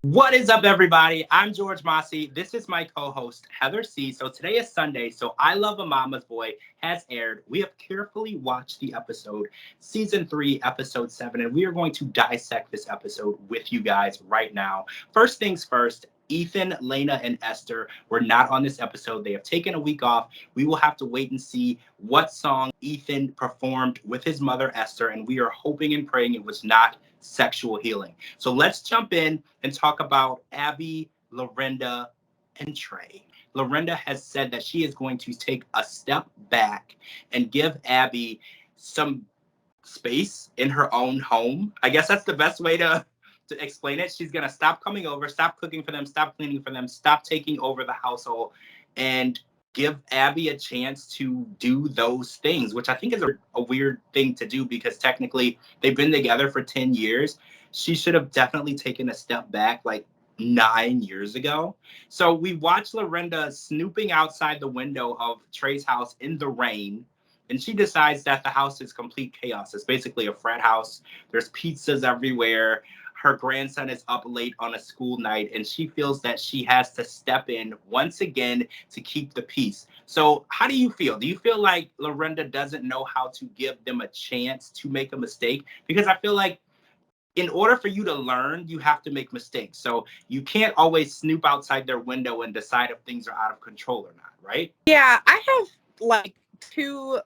What is up, everybody? I'm George Mossey. This is my co-host, Heather C. So today is Sunday, so I Love a Mama's Boy has aired. We have carefully watched the episode, Season 3, Episode 7, and we are going to dissect this episode with you guys right now. First things first, Ethan, Lena, and Esther were not on this episode. They have taken a week off. We will have to wait and see what song Ethan performed with his mother, Esther, and we are hoping and praying it was not sexual healing. So let's jump in and talk about Abby, Lorinda, and Trey. Lorinda has said that she is going to take a step back and give Abby some space in her own home. I guess that's the best way to explain it. She's going to stop coming over, stop cooking for them, stop cleaning for them, stop taking over the household, and give Abby a chance to do those things, which I think is a weird thing to do because technically they've been together for 10 years. She should have definitely taken a step back like 9 years ago. So we watched Lorinda snooping outside the window of Trey's house in the rain, and she decides that the house is complete chaos. It's basically a frat house. There's pizzas everywhere. Her grandson is up late on a school night, and she feels that she has to step in once again to keep the peace. So, how do you feel? Do you feel like Lorinda doesn't know how to give them a chance to make a mistake? Because I feel like in order for you to learn, you have to make mistakes. So you can't always snoop outside their window and decide if things are out of control or not, right? Yeah, I have like two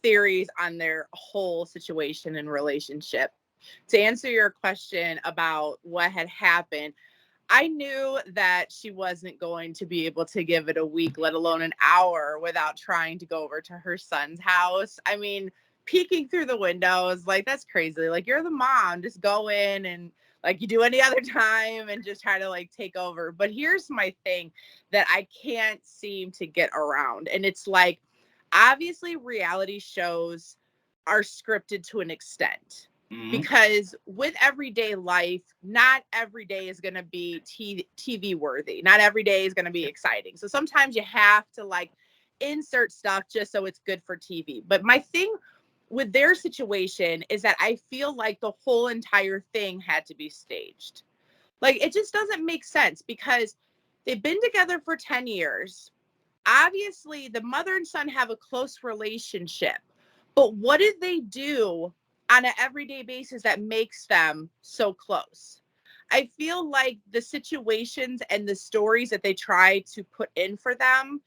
theories on their whole situation and relationship. To answer your question about what had happened, I knew that she wasn't going to be able to give it a week, let alone an hour, without trying to go over to her son's house. I mean, peeking through the windows, like, that's crazy. Like, you're the mom, just go in and like you do any other time and just try to like take over. But here's my thing that I can't seem to get around. And it's like, obviously, reality shows are scripted to an extent. Mm-hmm. Because with everyday life, not every day is going to be TV worthy. Not every day is going to be exciting. So sometimes you have to like insert stuff just so it's good for TV. But my thing with their situation is that I feel like the whole entire thing had to be staged. Like, it just doesn't make sense because they've been together for 10 years. Obviously, the mother and son have a close relationship. But what did they do on an everyday basis that makes them so close? I feel like the situations and the stories that they try to put in for them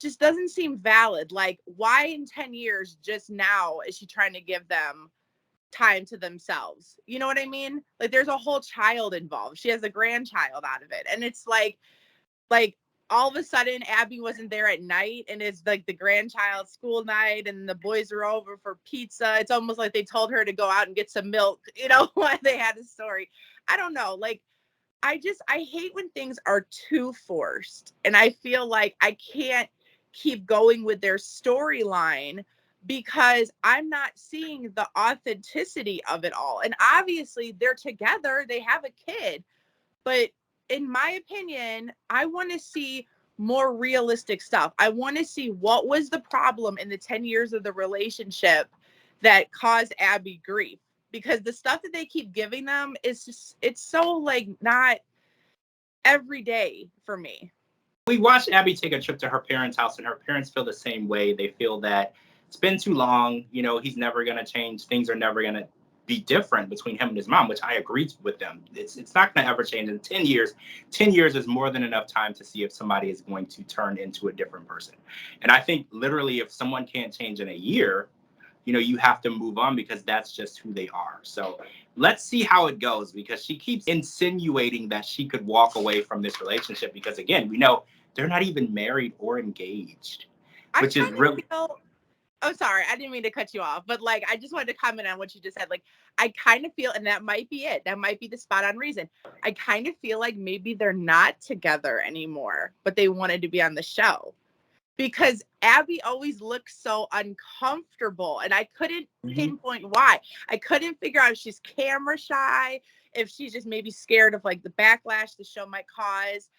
just doesn't seem valid. Like, why in 10 years just now is she trying to give them time to themselves? You know what I mean? Like, there's a whole child involved. She has a grandchild out of it. And it's like all of a sudden Abby wasn't there at night and it's like the grandchild school night and the boys are over for pizza. It's almost like they told her to go out and get some milk, when they had a story. I don't know. Like, I hate when things are too forced. And I feel like I can't keep going with their storyline because I'm not seeing the authenticity of it all. And obviously they're together, they have a kid, but in my opinion, I want to see more realistic stuff. I want to see what was the problem in the 10 years of the relationship that caused Abby grief. Because the stuff that they keep giving them is just, it's so like not every day for me. We watched Abby take a trip to her parents' house, and her parents feel the same way. They feel that it's been too long. He's never going to change. Things are never going to be different between him and his mom, which I agree with them. It's not going to ever change in 10 years. 10 years is more than enough time to see if somebody is going to turn into a different person. And I think literally if someone can't change in a year, you have to move on because that's just who they are. So let's see how it goes because she keeps insinuating that she could walk away from this relationship because, again, we know they're not even married or engaged, I which is kind of really. feel, oh, sorry, I didn't mean to cut you off, but like, I just wanted to comment on what you just said. Like, I kind of feel, and that might be it, that might be the spot on reason. I kind of feel like maybe they're not together anymore, but they wanted to be on the show. Because Abby always looks so uncomfortable and I couldn't pinpoint why. I couldn't figure out if she's camera shy, if she's just maybe scared of like the backlash the show might cause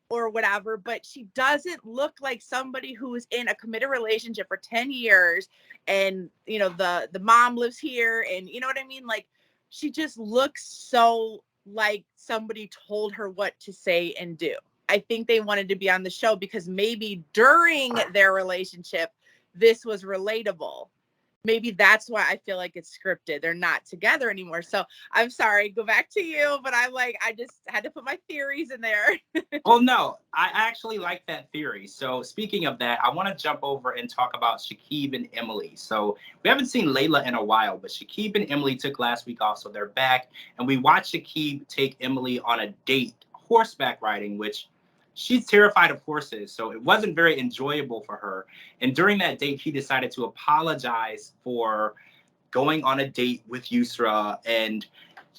or whatever, but she doesn't look like somebody who is in a committed relationship for 10 years and the mom lives here and you know what I mean? Like, she just looks so like somebody told her what to say and do. I think they wanted to be on the show because maybe during their relationship, this was relatable. Maybe that's why I feel like it's scripted. They're not together anymore. So I'm sorry, go back to you. But I'm like, I just had to put my theories in there. Well, no, I actually like that theory. So speaking of that, I want to jump over and talk about Shakib and Emily. So we haven't seen Layla in a while, but Shakib and Emily took last week off, so they're back. And we watched Shakib take Emily on a date, horseback riding, which she's terrified of horses. So it wasn't very enjoyable for her. And during that date, he decided to apologize for going on a date with Yusra and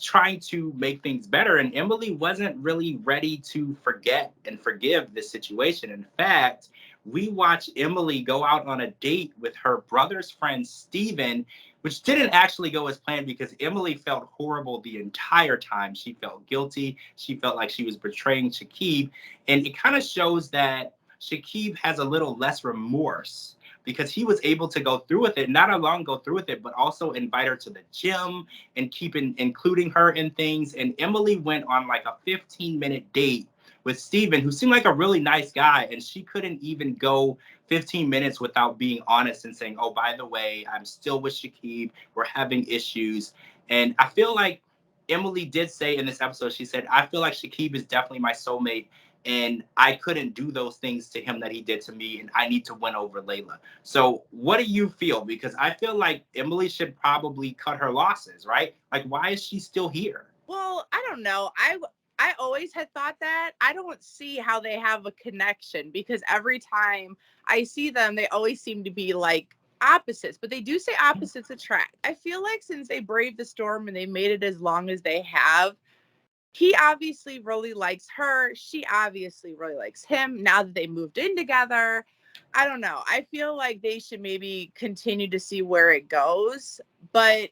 trying to make things better. And Emily wasn't really ready to forget and forgive this situation. In fact, we watched Emily go out on a date with her brother's friend, Steven, which didn't actually go as planned because Emily felt horrible the entire time. She felt guilty. She felt like she was betraying Shakib. And it kind of shows that Shakib has a little less remorse because he was able to go through with it, not alone go through with it, but also invite her to the gym and keep including her in things. And Emily went on like a 15-minute date with Steven, who seemed like a really nice guy, and she couldn't even go 15 minutes without being honest and saying, oh, by the way, I'm still with Shakib, we're having issues. And I feel like Emily did say in this episode, she said, I feel like Shakib is definitely my soulmate, and I couldn't do those things to him that he did to me, and I need to win over Layla. So what do you feel? Because I feel like Emily should probably cut her losses, right? Like, why is she still here? Well, I don't know. I always had thought that. I don't see how they have a connection because every time I see them, they always seem to be like opposites, but they do say opposites attract. I feel like since they braved the storm and they made it as long as they have, he obviously really likes her. She obviously really likes him now that they moved in together. I don't know. I feel like they should maybe continue to see where it goes, but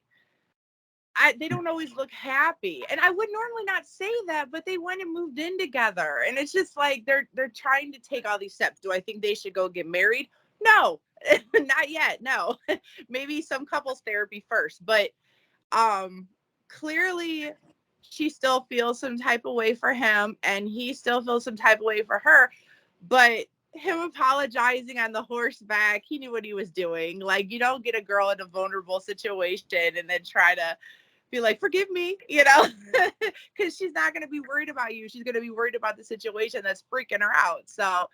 they don't always look happy. And I would normally not say that, but they went and moved in together. And it's just like they're trying to take all these steps. Do I think they should go get married? No, not yet. No. Maybe some couples therapy first. But clearly she still feels some type of way for him and he still feels some type of way for her. But him apologizing on the horseback, he knew what he was doing. Like, you don't get a girl in a vulnerable situation and then try to be like, forgive me, because she's not going to be worried about you. She's going to be worried about the situation that's freaking her out. So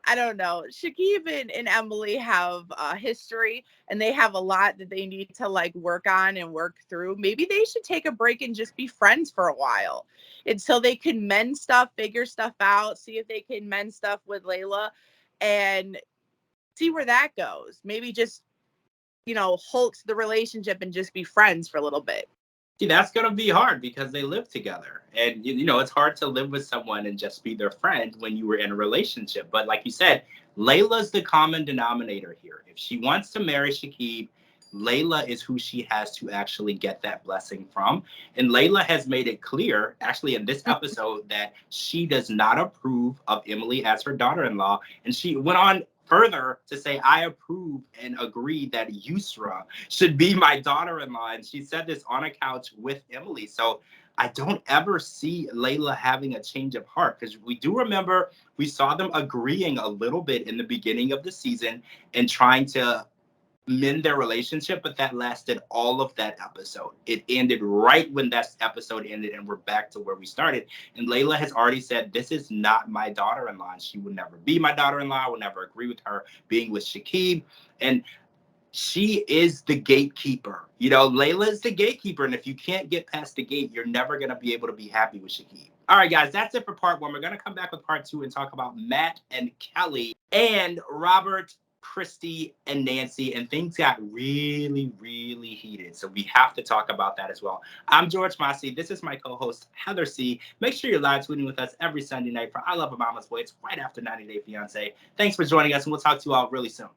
I don't know. Shakib and Emily have a history and they have a lot that they need to like work on and work through. Maybe they should take a break and just be friends for a while until they can mend stuff, figure stuff out, see if they can mend stuff with Layla and see where that goes. Maybe just, halt the relationship and just be friends for a little bit. See, that's going to be hard because they live together. And, it's hard to live with someone and just be their friend when you were in a relationship. But like you said, Layla's the common denominator here. If she wants to marry Shakib, Layla is who she has to actually get that blessing from. And Layla has made it clear, actually, in this episode, that she does not approve of Emily as her daughter-in-law. And she went on further to say, I approve and agree that Yusra should be my daughter-in-law. And she said this on a couch with Emily. So I don't ever see Layla having a change of heart because we do remember we saw them agreeing a little bit in the beginning of the season and trying to mend their relationship, but that lasted all of that episode. It ended right when that episode ended and we're back to where we started. And Layla has already said, this is not my daughter-in-law. She would never be my daughter-in-law. I would never agree with her being with Shakib. And she is the gatekeeper. Layla is the gatekeeper. And if you can't get past the gate, you're never going to be able to be happy with Shakib. All right, guys, that's it for part one. We're going to come back with part two and talk about Matt and Kelly and Robert, Christy, and Nancy, and things got really, really heated. So we have to talk about that as well. I'm George Mossey. This is my co-host, Heather C. Make sure you're live tweeting with us every Sunday night for I Love a Mama's Boy. It's right after 90 Day Fiancé. Thanks for joining us, and we'll talk to you all really soon.